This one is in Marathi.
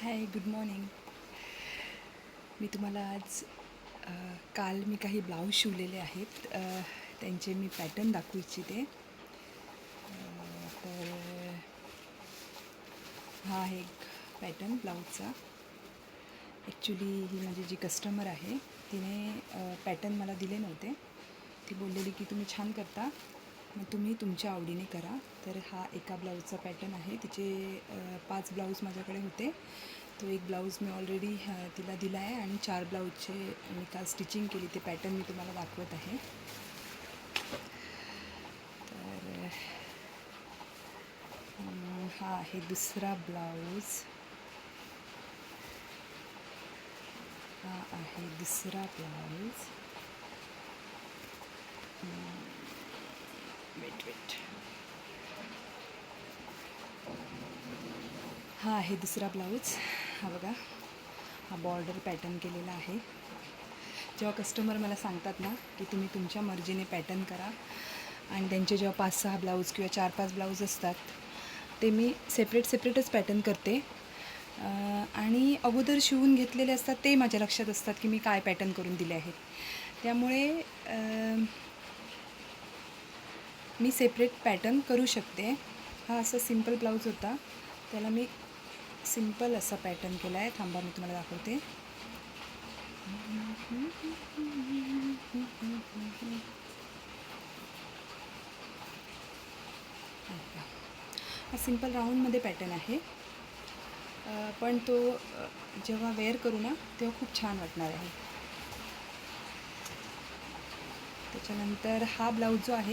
हाय, गुड मॉर्निंग. मी तुम्हाला आज काल मी काही ब्लाऊज शिवलेले आहेत, त्यांचे मी पॅटर्न दाखवू इच्छिते. तर हा आहे एक पॅटर्न ब्लाऊजचा. ॲक्च्युली ही माझी जी कस्टमर आहे तिने पॅटर्न मला दिले नव्हते. ती बोललेली की तुम्ही छान करता, मग तुम्ही तुमच्या आवडीने करा. तर हा एका ब्लाऊजचा पॅटर्न आहे. तिचे 5 ब्लाऊज माझ्याकडे होते. तो एक ब्लाऊज मी ऑलरेडी तिला दिला आहे आणि 4 ब्लाऊजचे मी काल स्टिचिंग केली. ते पॅटर्न मी तुम्हाला दाखवत आहे. तर हा आहे दुसरा ब्लाऊज. हा आहे दुसरा ब्लाऊज. वेट. हा आहे दुसरा ब्लाऊज. हा बघा, हा बॉर्डर पॅटर्न केलेला आहे. जेव्हा कस्टमर मला सांगतात ना की तुम्ही तुमच्या मर्जीने पॅटर्न करा, आणि त्यांचे जेव्हा 5-6 ब्लाऊज किंवा 4-5 ब्लाऊज असतात ते मी सेपरेटच पॅटर्न करते. आणि अगोदर शिवून घेतलेले असतात ते माझ्या लक्षात असतात की मी काय पॅटर्न करून दिले आहेत. त्यामुळे मी सेपरेट पॅटर्न करू शकते. हा असा सिंपल ब्लाऊज होता, त्याला मी सिंपल असा पॅटर्न केला आहे. थांबा, मी तुम्हाला दाखवते. हा सिंपल राऊंडमध्ये पॅटर्न आहे, पण तो जेव्हा वेअर करू ना तेव्हा खूप छान वाटणार आहे. त्याच्यानंतर हा ब्लाऊज जो आहे